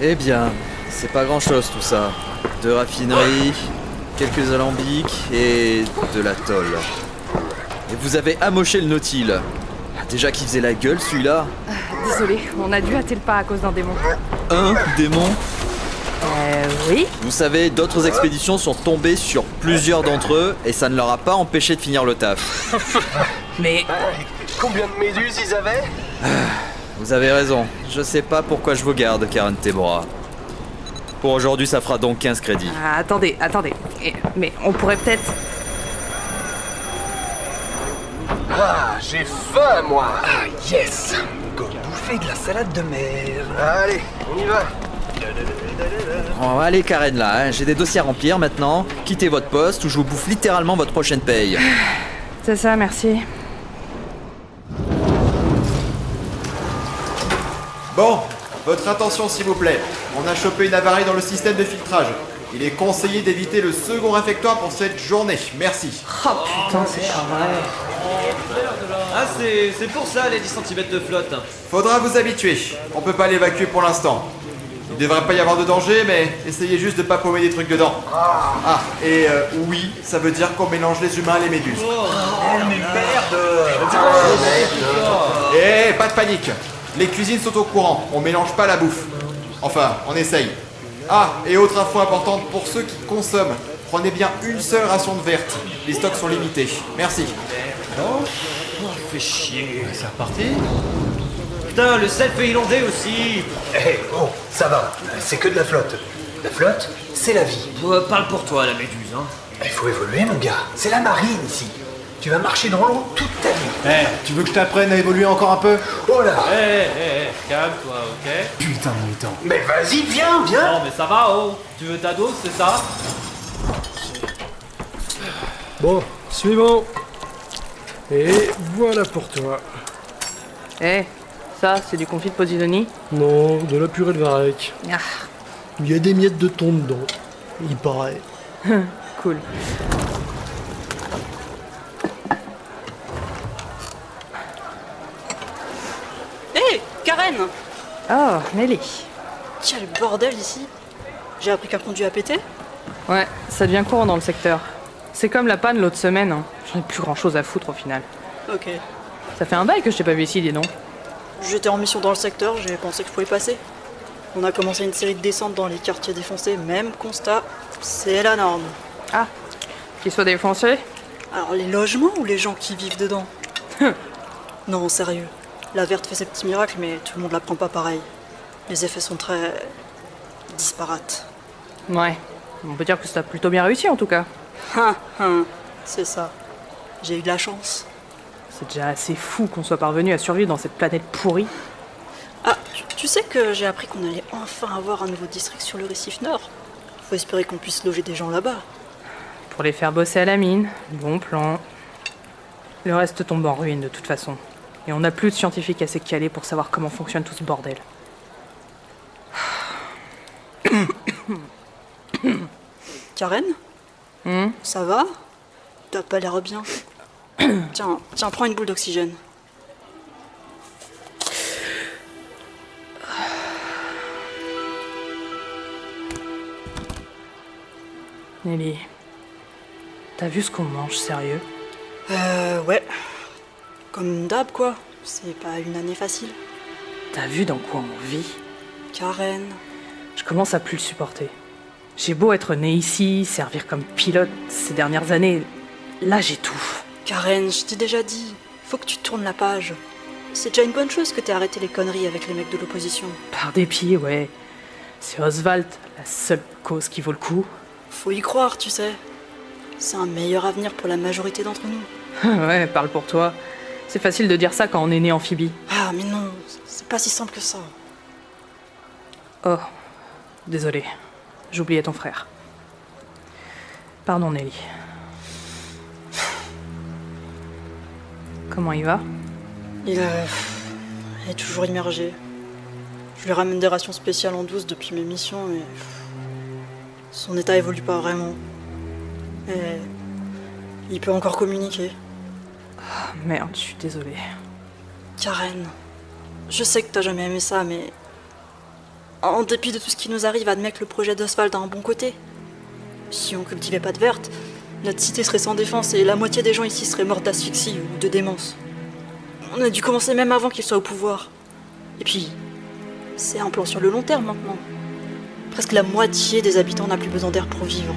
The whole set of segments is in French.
Eh bien, c'est pas grand-chose tout ça. 2 raffineries, quelques alambics et de la tôle. Et vous avez amoché le Nautile. Déjà qu'il faisait la gueule celui-là. Désolé, on a dû hâter le pas à cause d'un démon. Un démon. Oui. Vous savez, d'autres expéditions sont tombées sur plusieurs d'entre eux et ça ne leur a pas empêché de finir le taf. Mais... Combien de méduses ils avaient? Vous avez raison, je sais pas pourquoi je vous garde, Karen Tebora. Pour aujourd'hui, ça fera donc 15 crédits. attendez. Mais on pourrait peut-être... Ah, j'ai faim, moi. Ah, yes. Go bouffer de la salade de mer. Allez, on y va. Oh, allez Karen là, hein, j'ai des dossiers à remplir maintenant. Quittez votre poste ou je vous bouffe littéralement votre prochaine paye. C'est ça, merci. Bon, votre attention s'il vous plaît. On a chopé une avarie dans le système de filtrage. Il est conseillé d'éviter le second réfectoire pour cette journée. Merci. Oh putain, c'est pas vrai. Ah, c'est pour ça les 10 cm de flotte. Faudra vous habituer. On peut pas l'évacuer pour l'instant. Il devrait pas y avoir de danger, mais essayez juste de pas paumer des trucs dedans. Ah, et oui, ça veut dire qu'on mélange les humains et les méduses. Eh, pas de panique. Les cuisines sont au courant, on mélange pas la bouffe. Enfin, on essaye. Ah, et autre info importante pour ceux qui consomment. Prenez bien une seule ration de verte. Les stocks sont limités. Merci. Fait chier. C'est reparti. Putain, le sel fait inonder aussi. Eh, oh, ça va. C'est que de la flotte. La flotte, c'est la vie. Parle pour toi, la méduse, hein. Il faut évoluer, mon gars. C'est la marine, ici. Tu vas marcher dans l'eau toute ta vie. Tu veux que je t'apprenne à évoluer encore un peu? Oh là. Calme-toi, ok? Putain de mi-temps. Mais vas-y, viens. Non, mais ça va, oh. Tu veux ta dose, c'est ça? Bon, suivant. Et voilà pour toi. Ça, c'est du confit de Posidonie. Non, de la purée de varech. Ah, Il y a des miettes de thon dedans. Il paraît. cool. Hé, Karen! Oh, Nelly. Tiens, le bordel ici. J'ai appris qu'un conduit a pété. Ouais, ça devient courant dans le secteur. C'est comme la panne l'autre semaine, hein. J'en ai plus grand chose à foutre au final. Ok. Ça fait un bail que je t'ai pas vu ici, dis donc. J'étais en mission dans le secteur, j'ai pensé que je pouvais passer. On a commencé une série de descentes dans les quartiers défoncés, même constat, c'est la norme. Ah, qu'il soit défoncé? Alors les logements ou les gens qui vivent dedans? Non, sérieux. La verte fait ses petits miracles, mais tout le monde la prend pas pareil. Les effets sont très... disparates. Ouais, on peut dire que ça a plutôt bien réussi en tout cas. C'est ça. J'ai eu de la chance. C'est déjà assez fou qu'on soit parvenu à survivre dans cette planète pourrie. Ah, tu sais que j'ai appris qu'on allait enfin avoir un nouveau district sur le récif nord. Faut espérer qu'on puisse loger des gens là-bas. Pour les faire bosser à la mine, bon plan. Le reste tombe en ruine de toute façon. Et on n'a plus de scientifiques assez calés pour savoir comment fonctionne tout ce bordel. Karen? Ça va? T'as pas l'air bien. Tiens, prends une boule d'oxygène. Nelly, t'as vu ce qu'on mange, sérieux? Ouais. Comme d'hab, quoi. C'est pas une année facile. T'as vu dans quoi on vit? Karen... Je commence à plus le supporter. J'ai beau être né ici, servir comme pilote ces dernières années, là j'étouffe. Karen, je t'ai déjà dit. Faut que tu tournes la page. C'est déjà une bonne chose que t'aies arrêté les conneries avec les mecs de l'opposition. Par dépit, ouais. C'est Oswald, la seule cause qui vaut le coup. Faut y croire, tu sais. C'est un meilleur avenir pour la majorité d'entre nous. Ouais, parle pour toi. C'est facile de dire ça quand on est né amphibie. Ah, mais non, c'est pas si simple que ça. Oh, désolé. J'oubliais ton frère. Pardon, Nelly. Comment il va? Il est toujours immergé. Je lui ramène des rations spéciales en douce depuis mes missions, mais... son état évolue pas vraiment. Et... il peut encore communiquer. Oh, merde, je suis désolée. Karen, je sais que t'as jamais aimé ça, mais... En dépit de tout ce qui nous arrive, admets que le projet d'Oswald a un bon côté. Si on cultivait pas de verte, notre cité serait sans défense et la moitié des gens ici seraient morts d'asphyxie ou de démence. On a dû commencer même avant qu'il soit au pouvoir. Et puis, c'est un plan sur le long terme maintenant. Presque la moitié des habitants n'a plus besoin d'air pour vivre.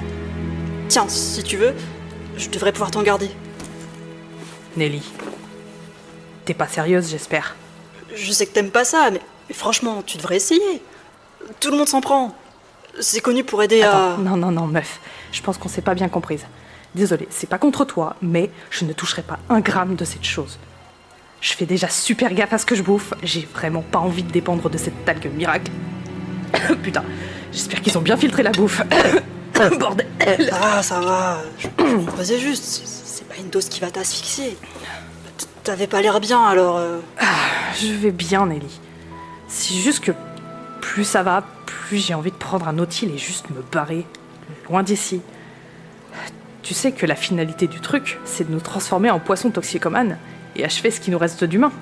Tiens, si tu veux, je devrais pouvoir t'en garder. Nelly. T'es pas sérieuse, j'espère. Je sais que t'aimes pas ça, mais franchement, tu devrais essayer. Tout le monde s'en prend. C'est connu pour aider à... Attends, non, meuf. Je pense qu'on s'est pas bien comprise. Désolée, c'est pas contre toi, mais je ne toucherai pas un gramme de cette chose. Je fais déjà super gaffe à ce que je bouffe. J'ai vraiment pas envie de dépendre de cette algue miracle. Putain, j'espère qu'ils ont bien filtré la bouffe. Bordel. Ça va. Je faisais juste. C'est pas une dose qui va t'asphyxier. T'avais pas l'air bien, alors... Je vais bien, Nelly. C'est juste que plus ça va, plus j'ai envie de prendre un autre île et juste me barrer, loin d'ici. Tu sais que la finalité du truc, c'est de nous transformer en poissons toxicomanes et achever ce qui nous reste d'humains.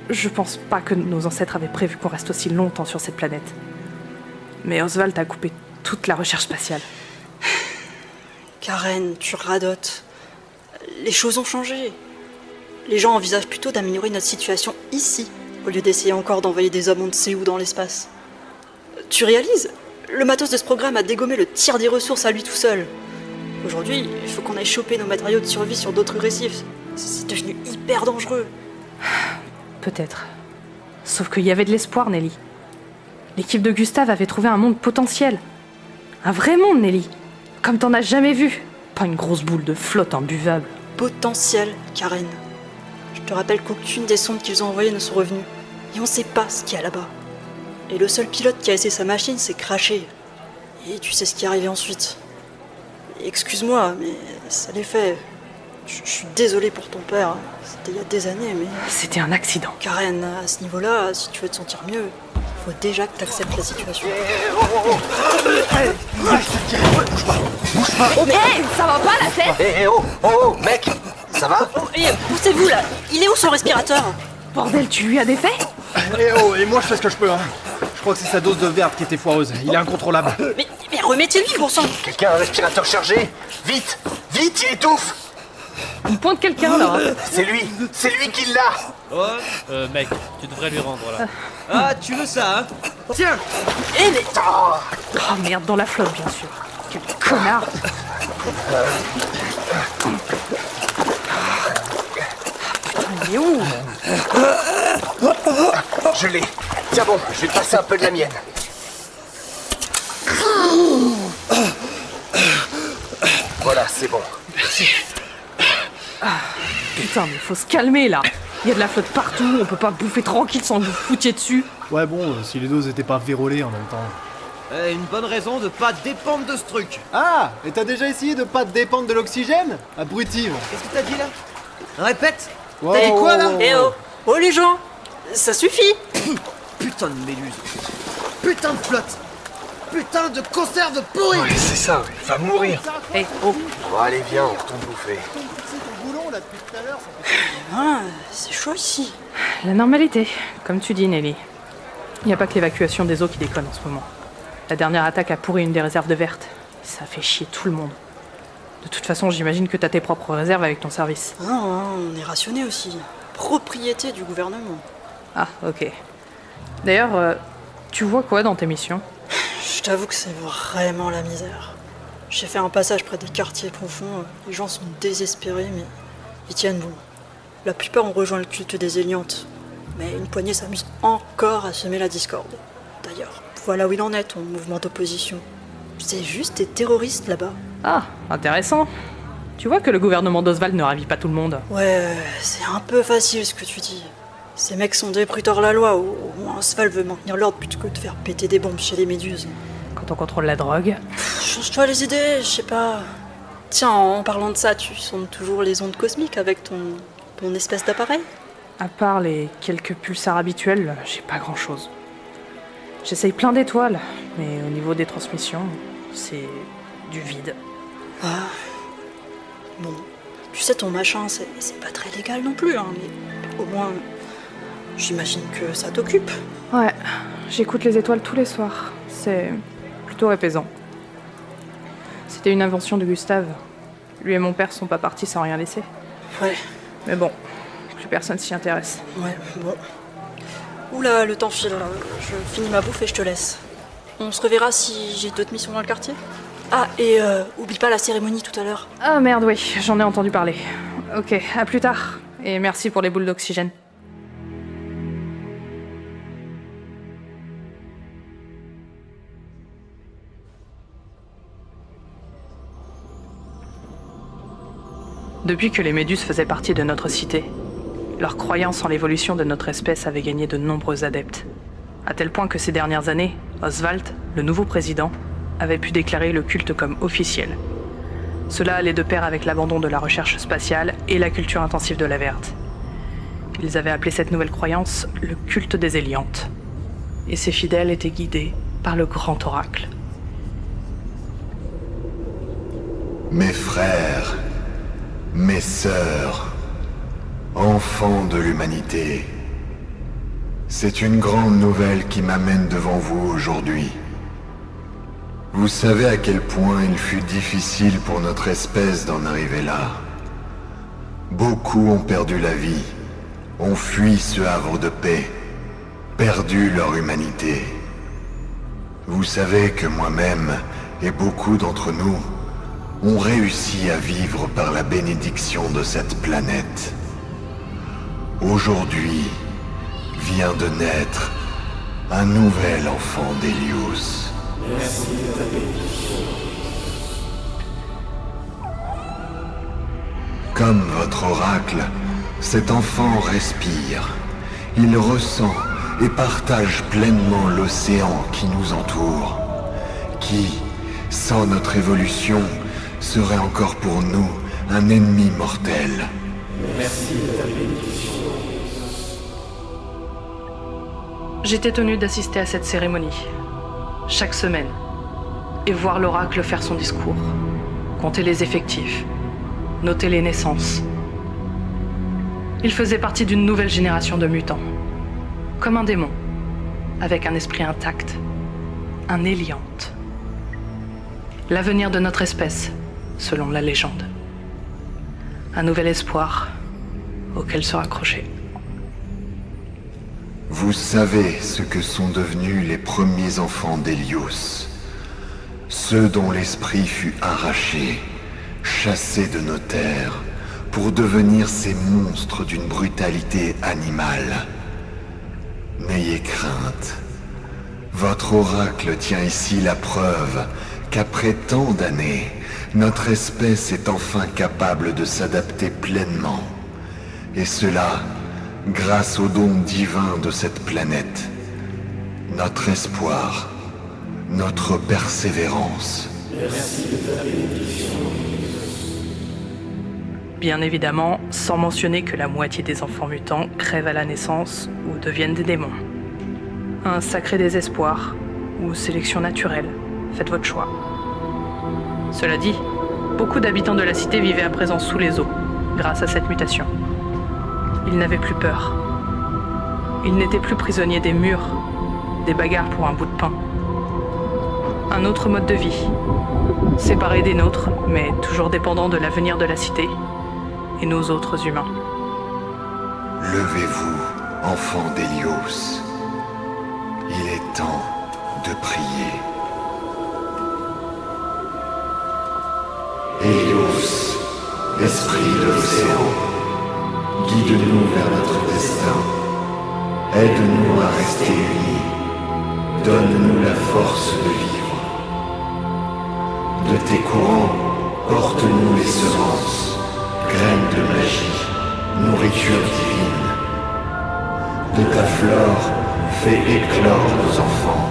Je pense pas que nos ancêtres avaient prévu qu'on reste aussi longtemps sur cette planète. Mais Oswald a coupé toute la recherche spatiale. Karen, tu radotes. Les choses ont changé. Les gens envisagent plutôt d'améliorer notre situation ici, au lieu d'essayer encore d'envoyer des hommes on ne sait où dans l'espace. Tu réalises ? Le matos de ce programme a dégommé le tiers des ressources à lui tout seul. Aujourd'hui, il faut qu'on aille choper nos matériaux de survie sur d'autres récifs. C'est devenu hyper dangereux. Peut-être. Sauf qu'il y avait de l'espoir, Nelly. L'équipe de Gustave avait trouvé un monde potentiel. Un vrai monde, Nelly. Comme t'en as jamais vu. Pas une grosse boule de flotte imbuvable. Potentiel, Karen. Je te rappelle qu'aucune des sondes qu'ils ont envoyées ne sont revenues. Et on sait pas ce qu'il y a là-bas. Et le seul pilote qui a essayé sa machine s'est crashé. Et tu sais ce qui est arrivé ensuite. Excuse-moi, mais ça l'est fait. Je suis désolé pour ton père. C'était il y a des années, mais... C'était un accident. Karen, à ce niveau-là, si tu veux te sentir mieux, faut déjà que t'acceptes la situation. Oh, mais ça va pas la tête? Mec, ça va? Poussez-vous là. Il est où son respirateur? Bordel, tu lui as des faits? Et moi je fais ce que je peux, hein. Je crois que c'est sa dose de verte qui était foireuse. Il est incontrôlable. Mais remettez-lui, bon sang. Quelqu'un a un respirateur chargé? Vite, il étouffe! On pointe quelqu'un là. C'est lui qui l'a! Mec, tu devrais lui rendre là. Ah, tu veux ça, hein? Tiens! Oh merde, dans la flotte, bien sûr. Quel connard. Putain, il est où? Je l'ai. Tiens bon, je vais te passer un peu de la mienne. Voilà, c'est bon. Putain, mais faut se calmer là. Il y a de la flotte partout, on peut pas bouffer tranquille sans que vous foutiez dessus. Ouais bon, si les doses étaient pas vérolées en même temps. Une bonne raison de pas dépendre de ce truc. Ah, et t'as déjà essayé de pas dépendre de l'oxygène? Abruti. Qu'est-ce que t'as dit là? Répète. Wow, T'as dit quoi là? Oh les gens, ça suffit. Putain de méduse. Putain de flotte. Putain de conserve pourrie. Ouais, c'est ça, va mourir. Eh, oh, Bon, allez, viens, on retourne bouffer. Ah, c'est chaud ici. la normalité, comme tu dis, Nelly. Il n'y a pas que l'évacuation des eaux qui déconne en ce moment. La dernière attaque a pourri une des réserves de Verte. Ça fait chier tout le monde. De toute façon, j'imagine que t'as tes propres réserves avec ton service. Ah non, on est rationné aussi. Propriété du gouvernement. Ah, ok. D'ailleurs, tu vois quoi dans tes missions? Je t'avoue que c'est vraiment la misère. J'ai fait un passage près des quartiers profonds. Les gens sont désespérés, mais ils tiennent bon. La plupart ont rejoint le culte des Éliantes. Mais une poignée s'amuse encore à semer la discorde. D'ailleurs, voilà où il en est, ton mouvement d'opposition. C'est juste des terroristes là-bas. Ah, intéressant. Tu vois que le gouvernement d'Oswald ne ravit pas tout le monde. Ouais, c'est un peu facile ce que tu dis. Ces mecs sont des brutes hors la loi, au moins Oswald veut maintenir l'ordre plutôt que de faire péter des bombes chez les méduses. Quand on contrôle la drogue. Change-toi les idées, je sais pas. Tiens, en parlant de ça, tu sondes toujours les ondes cosmiques avec ton espèce d'appareil? À part les quelques pulsars habituels, j'ai pas grand-chose. J'essaye plein d'étoiles, mais au niveau des transmissions, c'est du vide. Ah. Bon, tu sais, ton machin, c'est pas très légal non plus, hein, mais au moins, j'imagine que ça t'occupe. Ouais, J'écoute les étoiles tous les soirs. C'est plutôt apaisant. C'était une invention de Gustave. Lui et mon père sont pas partis sans rien laisser. Ouais, Mais bon, plus personne s'y intéresse. ouais, bon. Oula, le temps file, là. Je finis ma bouffe et je te laisse. On se reverra si j'ai d'autres missions dans le quartier. Ah, et oublie pas la cérémonie tout à l'heure. Ah merde, oui, j'en ai entendu parler. Ok, à plus tard. Et merci pour les boules d'oxygène. Depuis que les Méduses faisaient partie de notre cité, leur croyance en l'évolution de notre espèce avait gagné de nombreux adeptes. À tel point que ces dernières années, Oswald, le nouveau président, avait pu déclarer le culte comme officiel. Cela allait de pair avec l'abandon de la recherche spatiale et la culture intensive de la Verte. Ils avaient appelé cette nouvelle croyance le culte des Éliantes. Et ses fidèles étaient guidés par le grand oracle. Mes frères, mes sœurs, enfants de l'humanité, c'est une grande nouvelle qui m'amène devant vous aujourd'hui. Vous savez à quel point il fut difficile pour notre espèce d'en arriver là. Beaucoup ont perdu la vie, ont fui ce havre de paix, perdu leur humanité. Vous savez que moi-même et beaucoup d'entre nous ont réussi à vivre par la bénédiction de cette planète. Aujourd'hui vient de naître un nouvel enfant d'Hélios. Merci de ta bénédiction. Comme votre oracle, cet enfant respire. Il ressent et partage pleinement l'océan qui nous entoure, qui, sans notre évolution, serait encore pour nous un ennemi mortel. Merci de ta bénédiction. J'étais tenue d'assister à cette cérémonie, chaque semaine, et voir l'oracle faire son discours, compter les effectifs, noter les naissances. Il faisait partie d'une nouvelle génération de mutants, comme un démon, avec un esprit intact, un Éliante. L'avenir de notre espèce, selon la légende. Un nouvel espoir auquel se raccrocher. Vous savez ce que sont devenus les premiers enfants d'Hélios, ceux dont l'esprit fut arraché, chassé de nos terres, pour devenir ces monstres d'une brutalité animale. N'ayez crainte. Votre oracle tient ici la preuve qu'après tant d'années, notre espèce est enfin capable de s'adapter pleinement. Et cela, grâce au don divin de cette planète. Notre espoir, notre persévérance. Merci de ta bénédiction. Bien évidemment, sans mentionner que la moitié des enfants mutants crèvent à la naissance ou deviennent des démons. Un sacré désespoir, ou sélection naturelle, faites votre choix. Cela dit, beaucoup d'habitants de la cité vivaient à présent sous les eaux, grâce à cette mutation. Ils n'avaient plus peur. Ils n'étaient plus prisonniers des murs, des bagarres pour un bout de pain. Un autre mode de vie, séparés des nôtres, mais toujours dépendants de l'avenir de la cité et nos autres humains. Levez-vous, enfants d'Hélios. Il est temps de prier. Hélios, esprit de l'océan, guide-nous vers notre destin. Aide-nous à rester unis. Donne-nous la force de vivre. De tes courants, porte-nous les semences, graines de magie, nourriture divine. De ta flore, fais éclore nos enfants,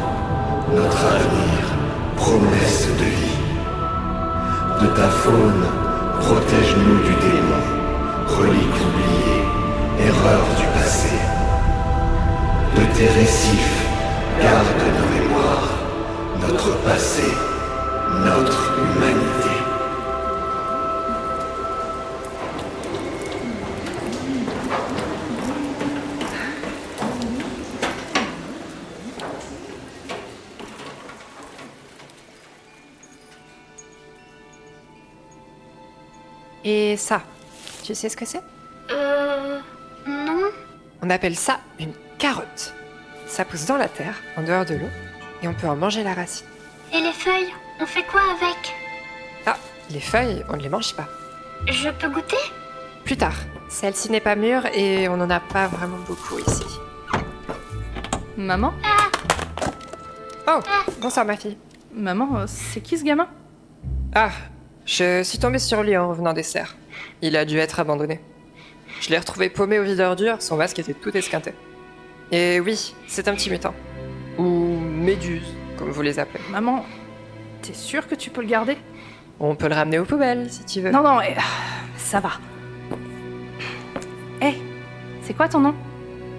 notre avenir, promesse de vie. De ta faune, protège-nous du démon, relique oubliée, erreur du passé. De tes récifs, garde nos mémoires, notre passé, notre humanité. Et ça, tu sais ce que c'est? Non. On appelle ça une carotte. Ça pousse dans la terre, en dehors de l'eau, et on peut en manger la racine. Et les feuilles, on fait quoi avec? Ah, les feuilles, on ne les mange pas. Je peux goûter? Plus tard. Celle-ci n'est pas mûre et on n'en a pas vraiment beaucoup ici. Maman? Oh, bonsoir ma fille. Maman, c'est qui ce gamin? Ah, je suis tombée sur lui en revenant des serres. Il a dû être abandonné. Je l'ai retrouvé paumé au vide-ordures, son masque était tout esquinté. Et oui, c'est un petit mutant. Ou méduse, comme vous les appelez. Maman, t'es sûre que tu peux le garder? On peut le ramener aux poubelles, si tu veux. Non, ça va. Hé, c'est quoi ton nom?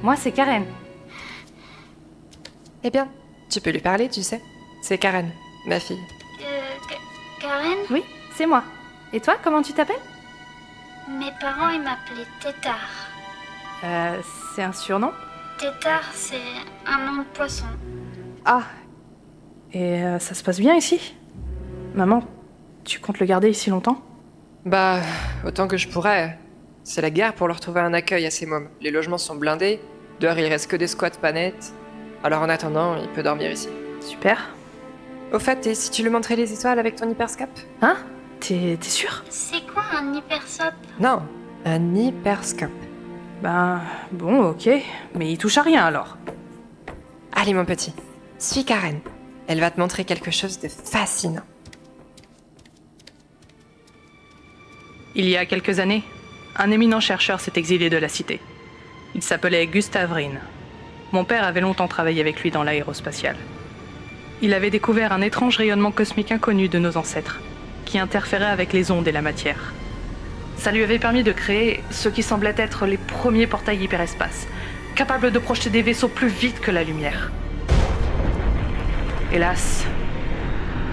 Moi, c'est Karen. Eh bien, tu peux lui parler, tu sais. C'est Karen, ma fille. Karen? Oui, c'est moi. Et toi, comment tu t'appelles? Mes parents, ils m'appelaient Tétard. C'est un surnom? Tétard, c'est un nom de poisson. Ah. Et ça se passe bien ici? Maman, tu comptes le garder ici longtemps? Bah, autant que je pourrais. C'est la guerre pour leur trouver un accueil à ces mômes. Les logements sont blindés, dehors il reste que des squats pas nets. Alors en attendant, il peut dormir ici. Super. Au fait, et si tu lui montrais les étoiles avec ton hyperscope? Hein? T'es sûre? C'est quoi un hyperscope? Non, un hyperscope. Ben, bon, ok. Mais il touche à rien alors. Allez mon petit, suis Karen. Elle va te montrer quelque chose de fascinant. Il y a quelques années, un éminent chercheur s'est exilé de la cité. Il s'appelait Gustav Rinn. Mon père avait longtemps travaillé avec lui dans l'aérospatiale. Il avait découvert un étrange rayonnement cosmique inconnu de nos ancêtres, qui interférait avec les ondes et la matière. Ça lui avait permis de créer ce qui semblait être les premiers portails hyperespace, capables de projeter des vaisseaux plus vite que la lumière. Hélas,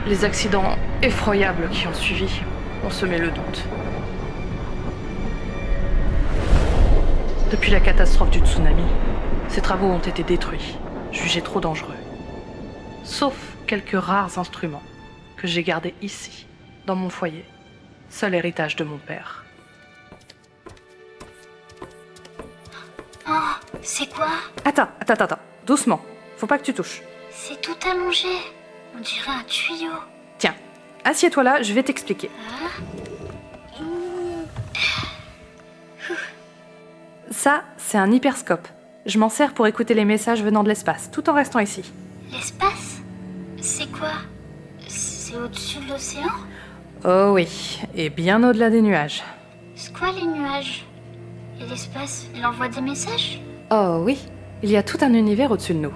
les accidents effroyables qui ont suivi ont semé le doute. Depuis la catastrophe du tsunami, ces travaux ont été détruits, jugés trop dangereux. Sauf quelques rares instruments que j'ai gardés ici, dans mon foyer, seul héritage de mon père. Oh, c'est quoi? Attends, doucement, faut pas que tu touches. C'est tout allongé. On dirait un tuyau. Tiens, assieds-toi là, je vais t'expliquer. Ça, c'est un hyperscope. Je m'en sers pour écouter les messages venant de l'espace, tout en restant ici. L'espace? C'est quoi? C'est au-dessus de l'océan? Oh oui, et bien au-delà des nuages. C'est quoi les nuages? Et l'espace, il envoie des messages? Oh oui, il y a tout un univers au-dessus de nous.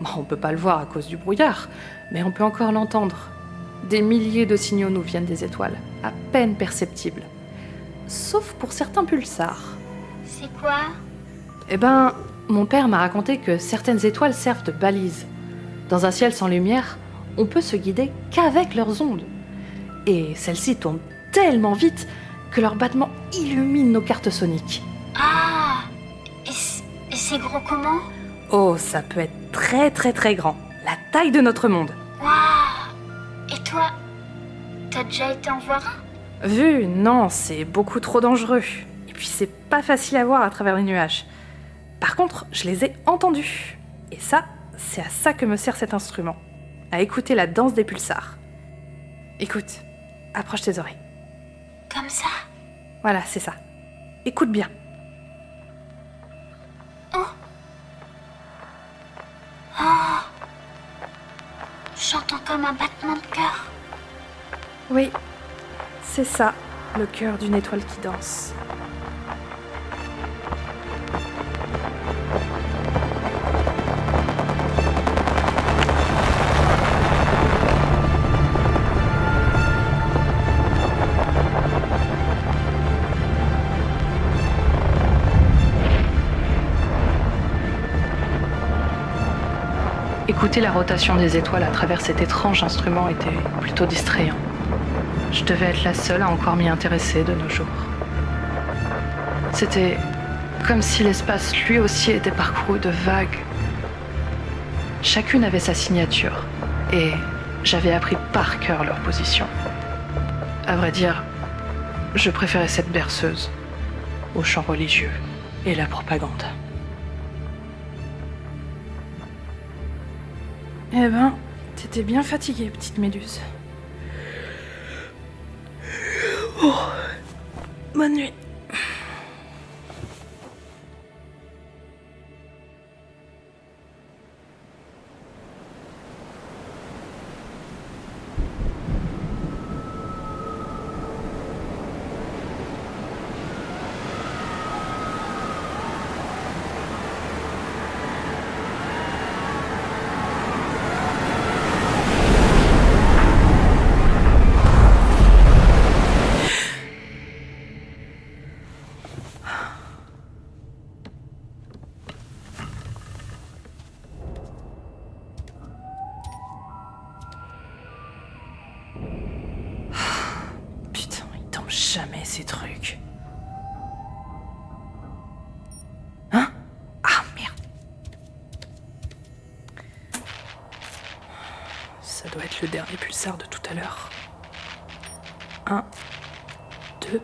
Bon, on peut pas le voir à cause du brouillard, mais on peut encore l'entendre. Des milliers de signaux nous viennent des étoiles, à peine perceptibles. Sauf pour certains pulsars. C'est quoi? Eh ben, mon père m'a raconté que certaines étoiles servent de balises. Dans un ciel sans lumière, on peut se guider qu'avec leurs ondes. Et celles-ci tournent tellement vite que leurs battements illuminent nos cartes soniques. Ah! Et c'est gros comment? Oh, ça peut être très très très grand. La taille de notre monde. Waouh! Et toi, t'as déjà été en voir un? Vu, non, c'est beaucoup trop dangereux. Et puis c'est pas facile à voir à travers les nuages. Par contre, je les ai entendus. Et ça, c'est à ça que me sert cet instrument. À écouter la danse des pulsars. Écoute, approche tes oreilles. Comme ça? Voilà, c'est ça. Écoute bien. Oh! Oh! J'entends comme un battement de cœur. Oui, c'est ça, le cœur d'une étoile qui danse. Écouter la rotation des étoiles à travers cet étrange instrument était plutôt distrayant. Je devais être la seule à encore m'y intéresser de nos jours. C'était comme si l'espace lui aussi était parcouru de vagues. Chacune avait sa signature, et j'avais appris par cœur leur position. À vrai dire, Je préférais cette berceuse aux chants religieux et la propagande. Eh ben, t'étais bien fatiguée, petite méduse. Oh, bonne nuit. Jamais ces trucs. Hein? Ah merde. Ça doit être le dernier pulsar de tout à l'heure. 1, 2,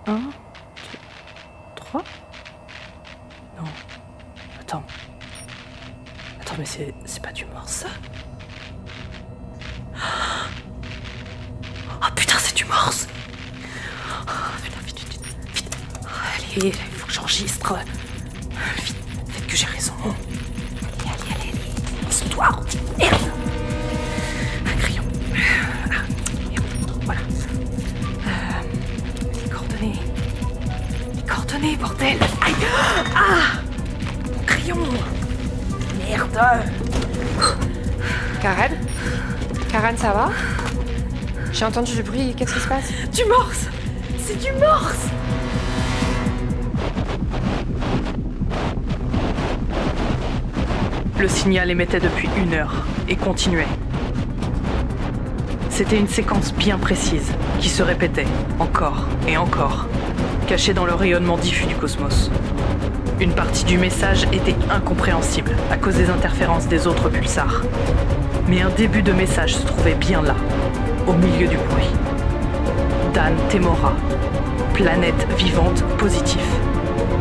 1, 2, 3. Non. Attends, mais c'est pas du morse, ça? Oh putain, c'est du morse! Oh, vite. Allez, il faut que j'enregistre. Vite, faites que j'ai raison. Allez. Histoire. Merde! Un crayon. Ah, merde. Voilà. Les coordonnées, bordel! Aïe! Ah! Mon crayon! Merde! Karen, ça va? J'ai entendu du bruit, qu'est-ce qui se passe? Du morse! C'est du morse! Le signal émettait depuis 1 heure et continuait. C'était une séquence bien précise qui se répétait encore et encore, cachée dans le rayonnement diffus du cosmos. Une partie du message était incompréhensible à cause des interférences des autres pulsars. Mais un début de message se trouvait bien là, au milieu du bruit. Dan Temora. Planète vivante positif.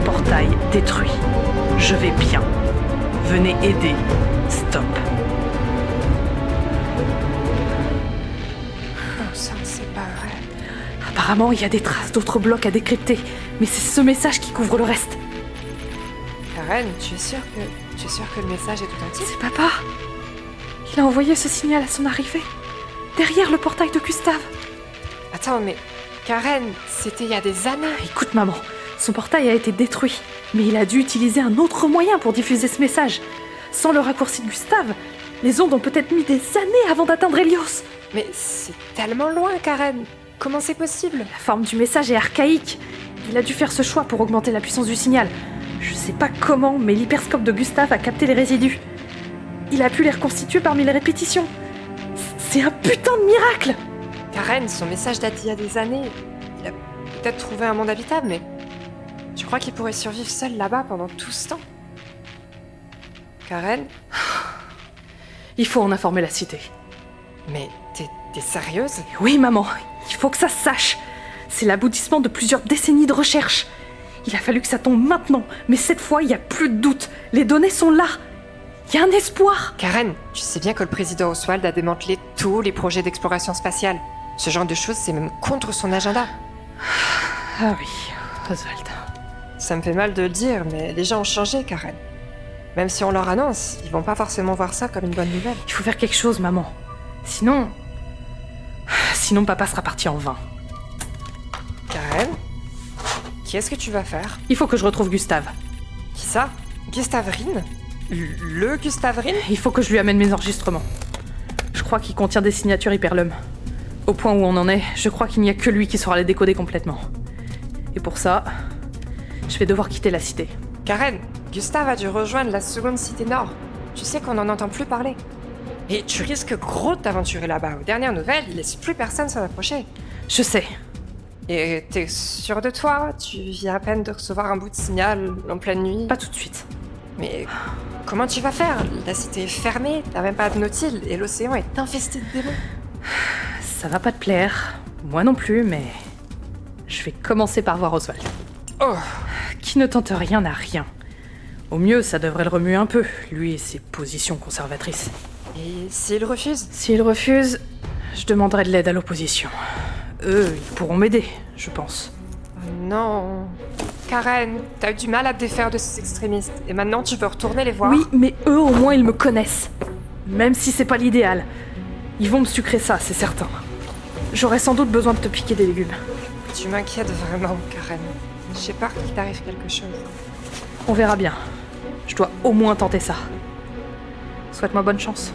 Portail détruit. Je vais bien. Venez aider. Stop. Non, ça, c'est pas vrai. Apparemment, il y a des traces d'autres blocs à décrypter, mais c'est ce message qui couvre le reste. Karen, tu es sûre que le message est authentique? C'est papa. Il a envoyé ce signal à son arrivée. Derrière le portail de Gustave. Attends, mais Karen, c'était il y a des années. Écoute maman, son portail a été détruit, mais il a dû utiliser un autre moyen pour diffuser ce message. Sans le raccourci de Gustave, les ondes ont peut-être mis des années avant d'atteindre Helios. Mais c'est tellement loin, Karen. Comment c'est possible? La forme du message est archaïque. Il a dû faire ce choix pour augmenter la puissance du signal. Je sais pas comment, mais l'hyperscope de Gustave a capté les résidus. Il a pu les reconstituer parmi les répétitions. C'est un putain de miracle! Karen, son message date d'il y a des années. Il a peut-être trouvé un monde habitable, mais tu crois qu'il pourrait survivre seul là-bas pendant tout ce temps? Karen? Il faut en informer la cité. Mais t'es sérieuse? Oui, maman, il faut que ça se sache. C'est l'aboutissement de plusieurs décennies de recherche. Il a fallu que ça tombe maintenant, mais cette fois, il n'y a plus de doute. Les données sont là. Il y a un espoir. Karen, tu sais bien que le président Oswald a démantelé tous les projets d'exploration spatiale. Ce genre de choses, c'est même contre son agenda. Ah oui, Oswald. Ça me fait mal de le dire, mais les gens ont changé, Karen. Même si on leur annonce, ils vont pas forcément voir ça comme une bonne nouvelle. Il faut faire quelque chose, maman. Sinon papa sera parti en vain. Karen, qu'est-ce que tu vas faire? Il faut que je retrouve Gustave. Qui ça? Gustave Rin? Le Gustave Rin? Il faut que je lui amène mes enregistrements. Je crois qu'il contient des signatures Hyperlum. Au point où on en est, je crois qu'il n'y a que lui qui saura les décoder complètement. Et pour ça, je vais devoir quitter la cité. Karen, Gustave a dû rejoindre la seconde cité nord. Tu sais qu'on n'en entend plus parler. Et tu risques gros de t'aventurer là-bas. Aux dernières nouvelles, il laisse plus personne s'en approcher. Je sais. Et t'es sûr de toi? Tu viens à peine de recevoir un bout de signal en pleine nuit? Pas tout de suite. Mais comment tu vas faire? La cité est fermée, t'as même pas de nautile, et l'océan est infesté de démons. Ça va pas te plaire, Moi non plus, mais je vais commencer par voir Oswald. Oh. Qui ne tente rien n'a rien. Au mieux, ça devrait le remuer un peu, lui et ses positions conservatrices. Et s'il refuse? S'il refuse, je demanderai de l'aide à l'opposition. Eux, ils pourront m'aider, je pense. Non. Karen, t'as eu du mal à te défaire de ces extrémistes, et maintenant tu veux retourner les voir? Oui, mais eux au moins ils me connaissent. Même si c'est pas l'idéal. Ils vont me sucrer ça, c'est certain. J'aurais sans doute besoin de te piquer des légumes. Tu m'inquiètes vraiment, Karen. J'ai peur qu'il t'arrive quelque chose. On verra bien. Je dois au moins tenter ça. Souhaite-moi bonne chance.